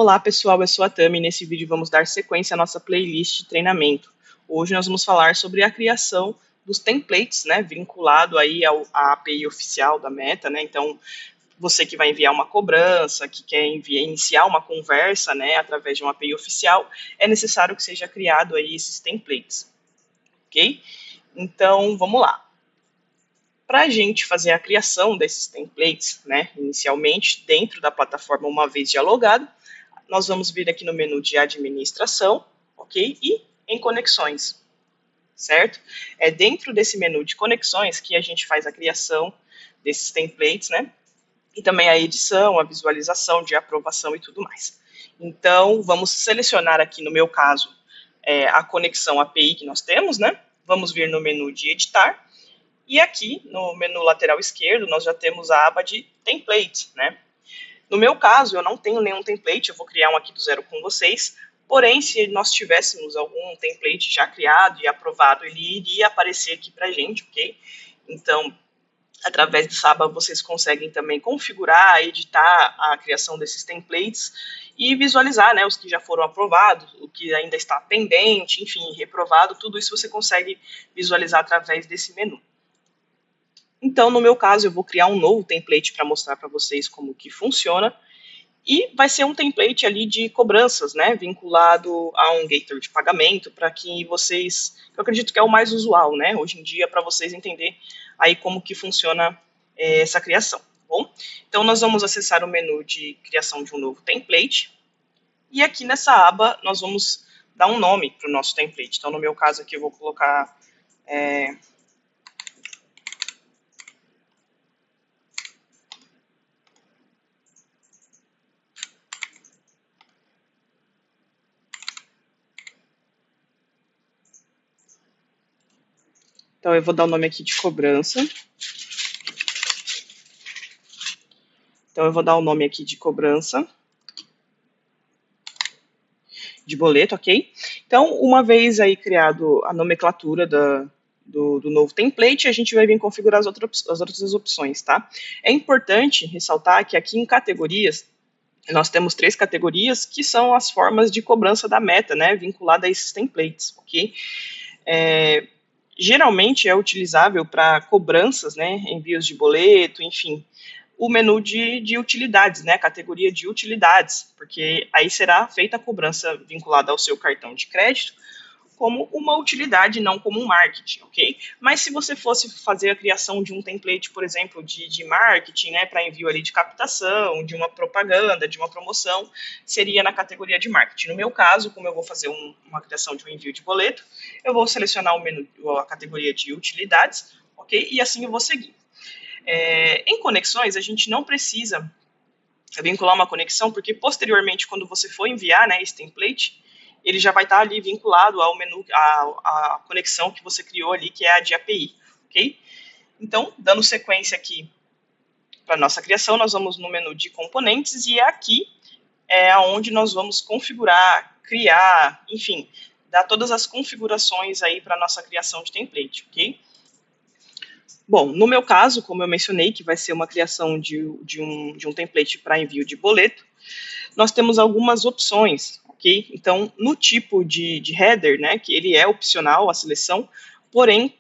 Olá pessoal, eu sou a Tami e nesse vídeo vamos dar sequência à nossa playlist de treinamento. Hoje nós vamos falar sobre a criação dos templates, né, vinculado aí à API oficial da Meta, né, então você que vai enviar uma cobrança, que quer iniciar uma conversa, né, através de uma API oficial, é necessário que seja criado aí esses templates, ok? Então, vamos lá. Para a gente fazer a criação desses templates, né, inicialmente, dentro da plataforma, uma vez dialogado, nós vamos vir aqui no menu de administração, ok? E em conexões, certo? É dentro desse menu de conexões que a gente faz a criação desses templates, né? E também a edição, a visualização de aprovação e tudo mais. Então, vamos selecionar aqui, no meu caso, a conexão API que nós temos, né? Vamos vir no menu de editar. E aqui, no menu lateral esquerdo, nós já temos a aba de template, né? No meu caso, eu não tenho nenhum template, eu vou criar um aqui do zero com vocês, porém, se nós tivéssemos algum template já criado e aprovado, ele iria aparecer aqui pra gente, ok? Então, através do aba, vocês conseguem também configurar, editar a criação desses templates e visualizar, né, os que já foram aprovados, o que ainda está pendente, enfim, reprovado, tudo isso você consegue visualizar através desse menu. Então, no meu caso, eu vou criar um novo template para mostrar para vocês como que funciona. E vai ser um template ali de cobranças, né, vinculado a um gateway de pagamento, para que vocês, eu acredito que é o mais usual, né, hoje em dia, para vocês entenderem aí como que funciona essa criação, tá bom? Então, nós vamos acessar o menu de criação de um novo template, e aqui nessa aba, nós vamos dar um nome para o nosso template. Então, no meu caso aqui, eu vou colocar... Então, eu vou dar o nome aqui de cobrança. Então, eu vou dar o nome aqui de cobrança de boleto, ok? Então, uma vez aí criado a nomenclatura do novo template, a gente vai vir configurar as outras opções, tá? É importante ressaltar que aqui em categorias, nós temos 3 categorias que são as formas de cobrança da Meta, né, vinculada a esses templates, ok? Geralmente é utilizável para cobranças, né, envios de boleto, enfim, o menu de utilidades, né, a categoria de utilidades, porque aí será feita a cobrança vinculada ao seu cartão de crédito como uma utilidade, não como um marketing, ok? Mas se você fosse fazer a criação de um template, por exemplo, de marketing, né, para envio ali de captação, de uma propaganda, de uma promoção, seria na categoria de marketing. No meu caso, como eu vou fazer uma criação de um envio de boleto, eu vou selecionar o menu, a categoria de utilidades, ok? E assim eu vou seguir. Em conexões, a gente não precisa vincular uma conexão, porque posteriormente, quando você for enviar, né, esse template, ele já vai estar ali vinculado ao menu, à conexão que você criou ali, que é a de API, ok? Então, dando sequência aqui para a nossa criação, nós vamos no menu de componentes e aqui é onde nós vamos configurar, criar, enfim, dar todas as configurações aí para a nossa criação de template, ok? Bom, no meu caso, como eu mencionei, que vai ser uma criação de um template para envio de boleto, nós temos algumas opções, ok? Então, no tipo de header, né, que ele é opcional a seleção, porém,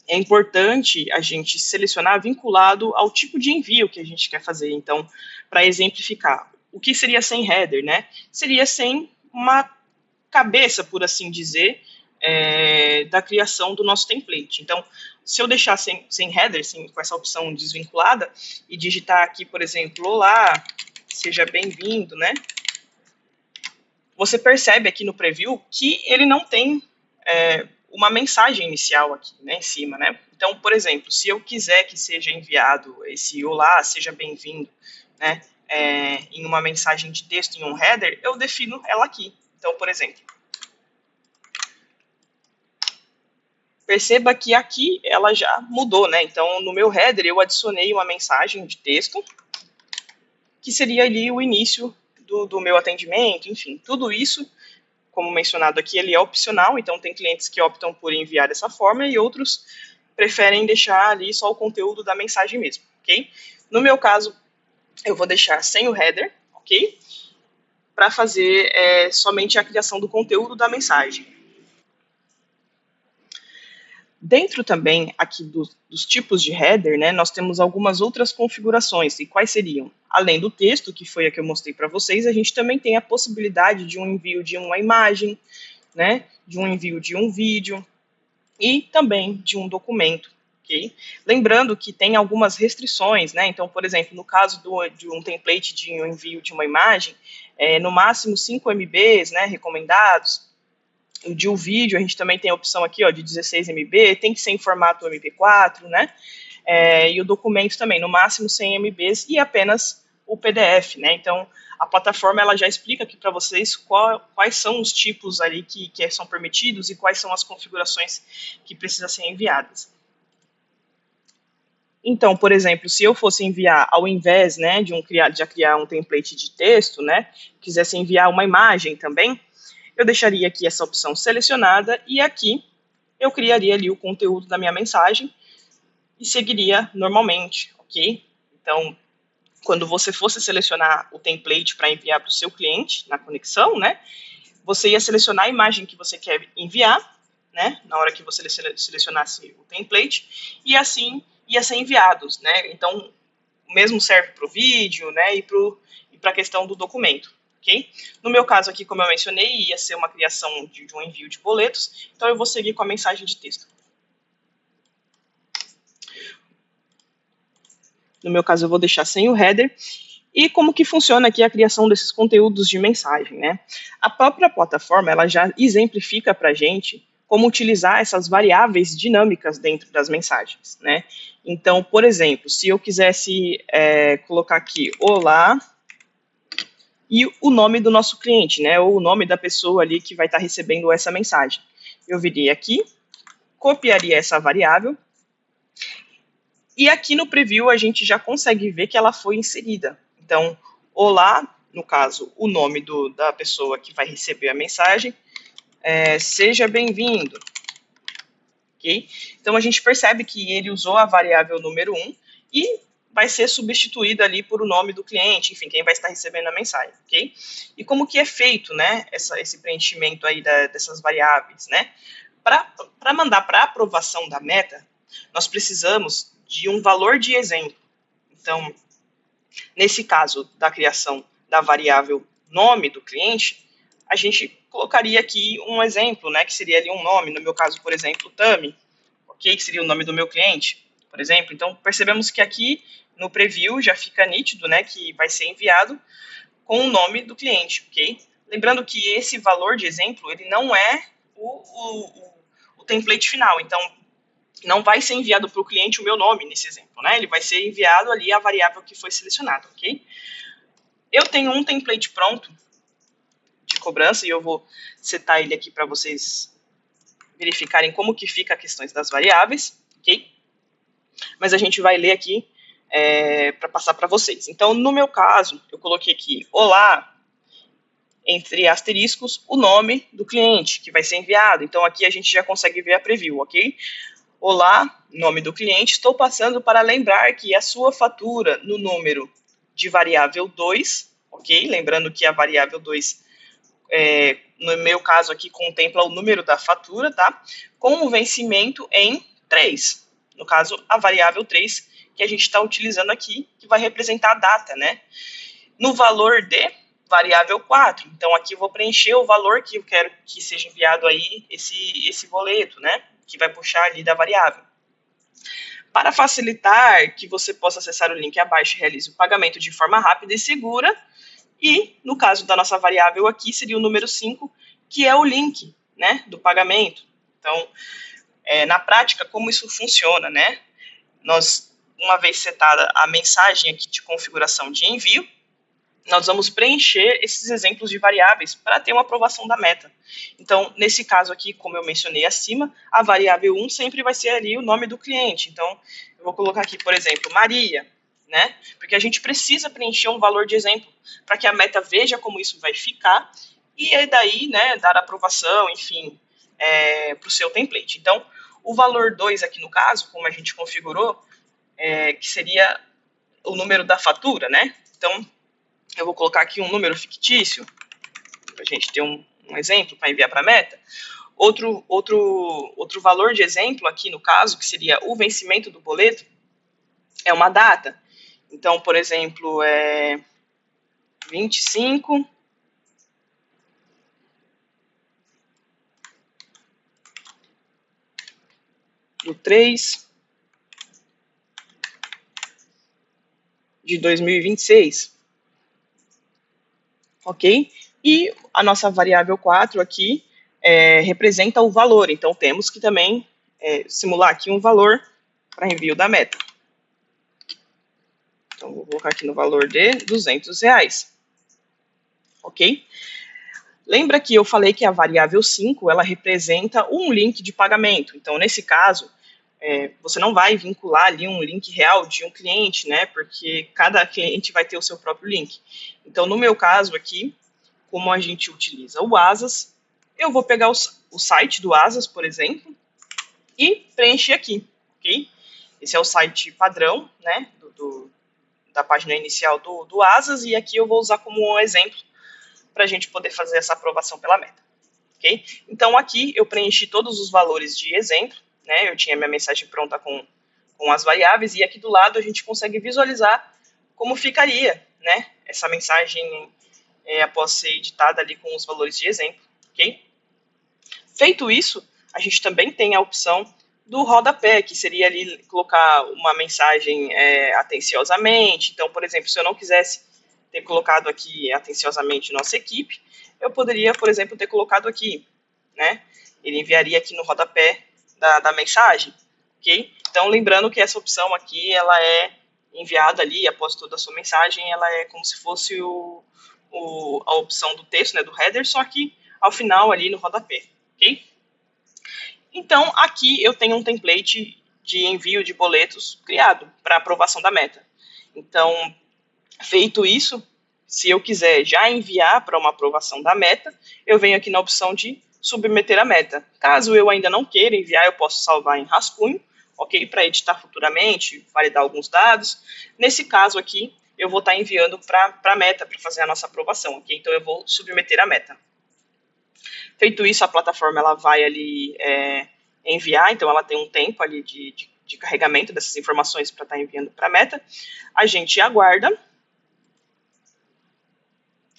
é importante a gente selecionar vinculado ao tipo de envio que a gente quer fazer. Então, para exemplificar, o que seria sem header, né? Seria sem uma cabeça, por assim dizer, da criação do nosso template. Então, se eu deixar sem header, com essa opção desvinculada, e digitar aqui, por exemplo, olá, seja bem-vindo, né? Você percebe aqui no preview que ele não tem uma mensagem inicial aqui, né, em cima, né? Então, por exemplo, se eu quiser que seja enviado esse olá, seja bem-vindo, né, em uma mensagem de texto, em um header, eu defino ela aqui. Então, por exemplo, perceba que aqui ela já mudou, né? Então, no meu header, eu adicionei uma mensagem de texto, que seria ali o início do meu atendimento, enfim, tudo isso, como mencionado aqui, ele é opcional, então tem clientes que optam por enviar dessa forma e outros preferem deixar ali só o conteúdo da mensagem mesmo, ok? No meu caso, eu vou deixar sem o header, ok? para fazer somente a criação do conteúdo da mensagem. Dentro também aqui dos tipos de header, né, nós temos algumas outras configurações. E quais seriam? Além do texto, que foi a que eu mostrei para vocês, a gente também tem a possibilidade de um envio de uma imagem, né, de um envio de um vídeo e também de um documento. Okay? Lembrando que tem algumas restrições, né? Então, por exemplo, no caso de um template de um envio de uma imagem, no máximo 5 MBs, né, recomendados. De um vídeo, a gente também tem a opção aqui, ó, de 16 MB, tem que ser em formato MP4, né? E o documento também, no máximo 100 MBs e apenas o PDF, né? Então, a plataforma ela já explica aqui para vocês quais são os tipos ali que são permitidos e quais são as configurações que precisam ser enviadas. Então, por exemplo, se eu fosse enviar, ao invés, né, de criar um template de texto, né, quisesse enviar uma imagem também, eu deixaria aqui essa opção selecionada e aqui eu criaria ali o conteúdo da minha mensagem e seguiria normalmente, ok? Então, quando você fosse selecionar o template para enviar para o seu cliente na conexão, né, você ia selecionar a imagem que você quer enviar, né, na hora que você selecionasse o template, e assim ia ser enviados, né? Então, o mesmo serve para o vídeo, né, e para a questão do documento. Okay? No meu caso aqui, como eu mencionei, ia ser uma criação de um envio de boletos, então eu vou seguir com a mensagem de texto. No meu caso, eu vou deixar sem o header. E como que funciona aqui a criação desses conteúdos de mensagem, né? A própria plataforma, ela já exemplifica para a gente como utilizar essas variáveis dinâmicas dentro das mensagens, né? Então, por exemplo, se eu quisesse colocar aqui, olá, e o nome do nosso cliente, né, ou o nome da pessoa ali que vai estar recebendo essa mensagem. Eu viria aqui, copiaria essa variável, e aqui no preview a gente já consegue ver que ela foi inserida. Então, olá, no caso, o nome da pessoa que vai receber a mensagem, seja bem-vindo. Okay? Então, a gente percebe que ele usou a variável número 1 e vai ser substituída ali por o nome do cliente, enfim, quem vai estar recebendo a mensagem, ok? E como que é feito, né, esse preenchimento aí dessas variáveis, né? Para mandar para aprovação da meta, nós precisamos de um valor de exemplo. Então, nesse caso da criação da variável nome do cliente, a gente colocaria aqui um exemplo, né, que seria ali um nome, no meu caso, por exemplo, Tami, ok? Que seria o nome do meu cliente, por exemplo. Então, percebemos que aqui no preview já fica nítido, né, que vai ser enviado com o nome do cliente, ok? Lembrando que esse valor de exemplo, ele não é o template final, então não vai ser enviado para o cliente o meu nome nesse exemplo, né? Ele vai ser enviado ali a variável que foi selecionada, ok? Eu tenho um template pronto de cobrança e eu vou setar ele aqui para vocês verificarem como que fica a questões das variáveis, ok? Mas a gente vai ler aqui para passar para vocês. Então, no meu caso, eu coloquei aqui, olá, entre asteriscos, o nome do cliente que vai ser enviado. Então, aqui a gente já consegue ver a preview, ok? Olá, nome do cliente, estou passando para lembrar que a sua fatura no número de variável 2, ok? Lembrando que a variável 2, no meu caso aqui, contempla o número da fatura, tá? Com o vencimento em 3. No caso, a variável 3 que a gente está utilizando aqui, que vai representar a data, né? No valor de variável 4. Então, aqui eu vou preencher o valor que eu quero que seja enviado aí, esse boleto, né? Que vai puxar ali da variável. Para facilitar que você possa acessar o link abaixo e realize o pagamento de forma rápida e segura, e no caso da nossa variável aqui, seria o número 5, que é o link, né, do pagamento. Então, na prática, como isso funciona, né? Nós, uma vez setada a mensagem aqui de configuração de envio, nós vamos preencher esses exemplos de variáveis para ter uma aprovação da meta. Então, nesse caso aqui, como eu mencionei acima, a variável 1 sempre vai ser ali o nome do cliente. Então, eu vou colocar aqui, por exemplo, Maria, né? Porque a gente precisa preencher um valor de exemplo para que a meta veja como isso vai ficar e daí, né, dar aprovação, enfim, para o seu template. Então, o valor 2 aqui no caso, como a gente configurou, que seria o número da fatura, né? Então, eu vou colocar aqui um número fictício, para a gente ter um exemplo para enviar para a meta. Outro valor de exemplo aqui no caso, que seria o vencimento do boleto, é uma data. Então, por exemplo, 25 do 3 de 2026. Ok? E a nossa variável 4 aqui representa o valor. Então, temos que também simular aqui um valor para envio da meta. Então, vou colocar aqui no valor de R$200. Ok? Lembra que eu falei que a variável 5, ela representa um link de pagamento. Então, nesse caso, você não vai vincular ali um link real de um cliente, né? Porque cada cliente vai ter o seu próprio link. Então, no meu caso aqui, como a gente utiliza o Asas, eu vou pegar o site do Asas, por exemplo, e preencher aqui, ok? Esse é o site padrão, né? Da página inicial do Asas, e aqui eu vou usar como um exemplo para a gente poder fazer essa aprovação pela meta, ok? Então, aqui eu preenchi todos os valores de exemplo, né? Eu tinha minha mensagem pronta com as variáveis, e aqui do lado a gente consegue visualizar como ficaria, né? Essa mensagem após ser editada ali com os valores de exemplo, ok? Feito isso, a gente também tem a opção do rodapé, que seria ali colocar uma mensagem atenciosamente. Então, por exemplo, se eu não quisesse ter colocado aqui atenciosamente nossa equipe, eu poderia, por exemplo, ter colocado aqui, né? Ele enviaria aqui no rodapé da mensagem, ok? Então, lembrando que essa opção aqui, ela é enviada ali, após toda a sua mensagem, ela é como se fosse a opção do texto, né, do header, só que ao final ali no rodapé, ok? Então, aqui eu tenho um template de envio de boletos criado para aprovação da meta. Então, feito isso, se eu quiser já enviar para uma aprovação da meta, eu venho aqui na opção de submeter a meta. Caso eu ainda não queira enviar, eu posso salvar em rascunho, ok? Para editar futuramente, validar alguns dados. Nesse caso aqui, eu vou estar enviando para a meta, para fazer a nossa aprovação, ok? Então, eu vou submeter a meta. Feito isso, a plataforma ela vai ali enviar, então ela tem um tempo ali de carregamento dessas informações para estar enviando para a meta. A gente aguarda.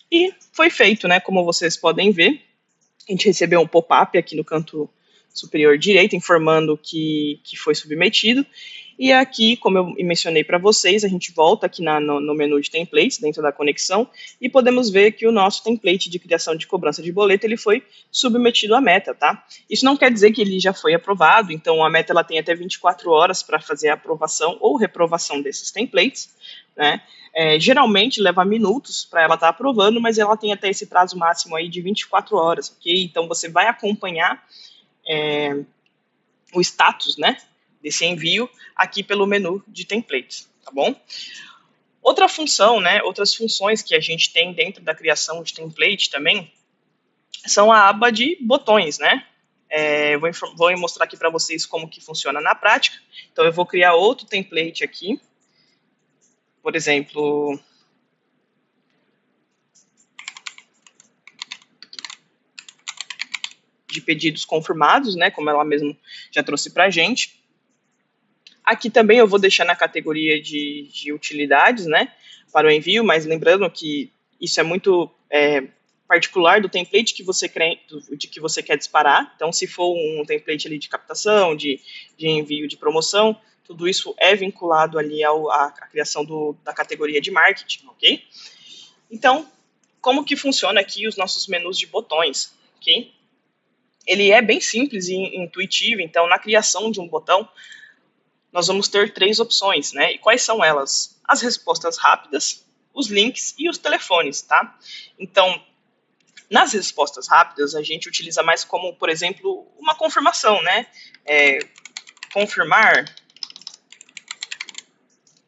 E foi feito, né? Como vocês podem ver, a gente recebeu um pop-up aqui no canto superior direito, informando que foi submetido. E aqui, como eu mencionei para vocês, a gente volta aqui no menu de templates, dentro da conexão, e podemos ver que o nosso template de criação de cobrança de boleto, ele foi submetido à meta, tá? Isso não quer dizer que ele já foi aprovado, então a meta ela tem até 24 horas para fazer a aprovação ou reprovação desses templates, né? Geralmente leva minutos para ela estar aprovando, mas ela tem até esse prazo máximo aí de 24 horas, ok? Então você vai acompanhar o status, né, desse envio aqui pelo menu de templates, tá bom? Outra função, né, outras funções que a gente tem dentro da criação de template também são a aba de botões, né? Vou mostrar aqui para vocês como que funciona na prática. Então eu vou criar outro template aqui, por exemplo, de pedidos confirmados, né, como ela mesmo já trouxe para a gente. Aqui também eu vou deixar na categoria de utilidades, né, para o envio, mas lembrando que isso é muito particular do template que você quer disparar. Então, se for um template ali de captação, de envio de promoção, tudo isso é vinculado ali à criação da categoria de marketing, ok? Então, como que funciona aqui os nossos menus de botões, ok? Ele é bem simples e intuitivo, então na criação de um botão, nós vamos ter 3 opções, né? E quais são elas? As respostas rápidas, os links e os telefones, tá? Então, nas respostas rápidas, a gente utiliza mais como, por exemplo, uma confirmação, né? Confirmar.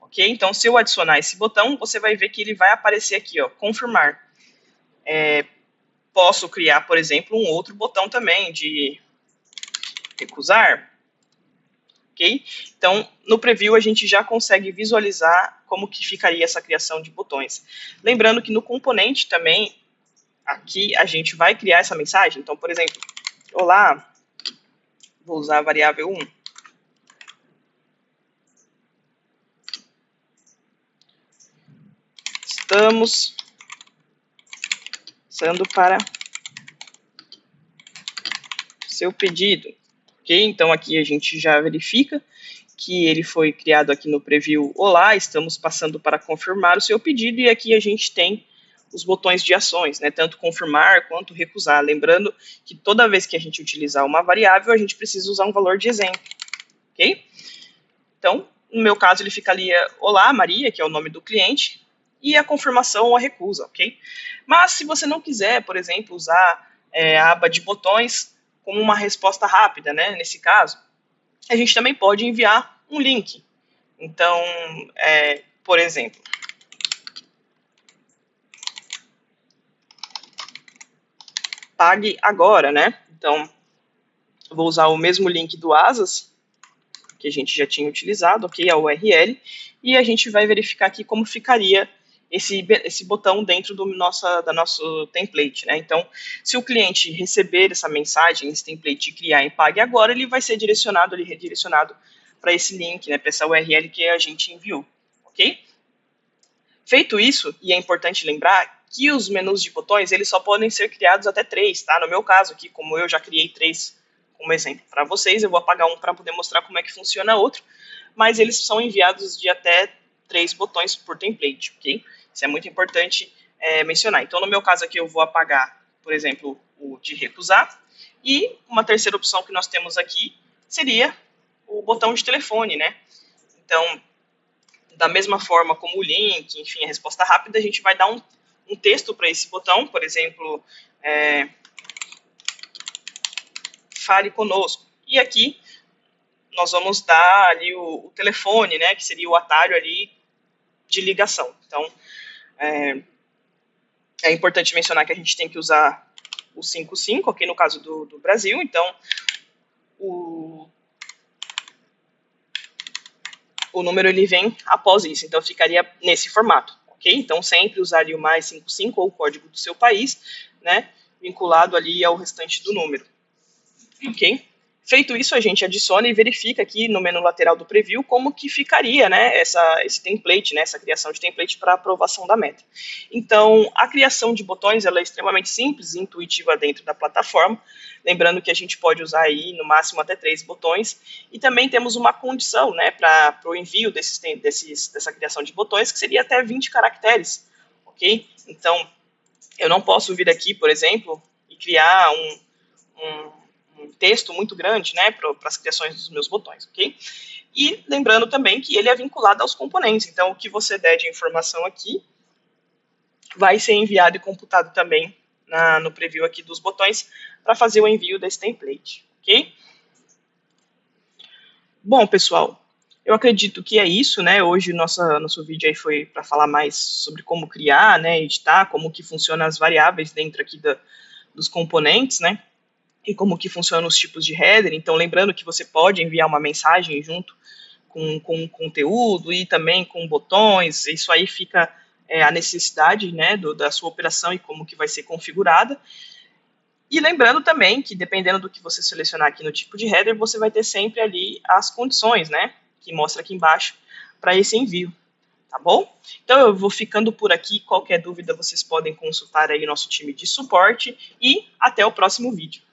Ok? Então, se eu adicionar esse botão, você vai ver que ele vai aparecer aqui, ó, confirmar. Posso criar, por exemplo, um outro botão também de recusar. Ok? Então, no preview a gente já consegue visualizar como que ficaria essa criação de botões. Lembrando que no componente também aqui a gente vai criar essa mensagem. Então, por exemplo, olá, vou usar a variável 1. Estamos passando para seu pedido. Ok? Então, aqui a gente já verifica que ele foi criado aqui no preview. Olá, estamos passando para confirmar o seu pedido. E aqui a gente tem os botões de ações, né? Tanto confirmar quanto recusar. Lembrando que toda vez que a gente utilizar uma variável, a gente precisa usar um valor de exemplo. Ok? Então, no meu caso, ele ficaria olá, Maria, que é o nome do cliente, e a confirmação ou a recusa, ok? Mas se você não quiser, por exemplo, usar a aba de botões como uma resposta rápida, né? Nesse caso, a gente também pode enviar um link. Então, por exemplo, pague agora, né? Então, vou usar o mesmo link do Asas, que a gente já tinha utilizado, ok? A URL, e a gente vai verificar aqui como ficaria esse botão dentro do nosso template, né? Então, se o cliente receber essa mensagem, esse template, criar em Pague Agora, ele vai ser redirecionado para esse link, né? Para essa URL que a gente enviou, ok? Feito isso, e é importante lembrar que os menus de botões, eles só podem ser criados até 3, tá? No meu caso aqui, como eu já criei 3 como exemplo para vocês, eu vou apagar um para poder mostrar como é que funciona outro, mas eles são enviados de até 3 botões por template, ok? Isso é muito importante mencionar. Então, no meu caso aqui, eu vou apagar, por exemplo, o de recusar, e uma terceira opção que nós temos aqui seria o botão de telefone, né? Então, da mesma forma como o link, enfim, a resposta rápida, a gente vai dar um texto para esse botão, por exemplo, fale conosco. E aqui nós vamos dar ali o telefone, né, que seria o atalho ali de ligação. Então, é importante mencionar que a gente tem que usar o 55, aqui no caso do Brasil. Então, o número ele vem após isso, então ficaria nesse formato, ok? Então sempre usaria o mais 55 ou o código do seu país, né, vinculado ali ao restante do número, ok? Feito isso, a gente adiciona e verifica aqui no menu lateral do preview como que ficaria, né, esse template, né, essa criação de template para aprovação da meta. Então, a criação de botões ela é extremamente simples e intuitiva dentro da plataforma, lembrando que a gente pode usar aí no máximo até 3 botões, e também temos uma condição, né, para o envio dessa criação de botões, que seria até 20 caracteres, ok? Então, eu não posso vir aqui, por exemplo, e criar um texto muito grande, né, para as criações dos meus botões, ok? E lembrando também que ele é vinculado aos componentes, então o que você der de informação aqui vai ser enviado e computado também no preview aqui dos botões para fazer o envio desse template, ok? Bom, pessoal, eu acredito que é isso, né? Hoje nosso vídeo aí foi para falar mais sobre como criar, né, editar, como que funcionam as variáveis dentro aqui dos componentes, né? E como que funcionam os tipos de header. Então, lembrando que você pode enviar uma mensagem junto com conteúdo e também com botões. Isso aí fica a necessidade, né, da sua operação e como que vai ser configurada. E lembrando também que, dependendo do que você selecionar aqui no tipo de header, você vai ter sempre ali as condições, né, que mostra aqui embaixo, para esse envio. Tá bom? Então eu vou ficando por aqui. Qualquer dúvida vocês podem consultar aí nosso time de suporte e até o próximo vídeo.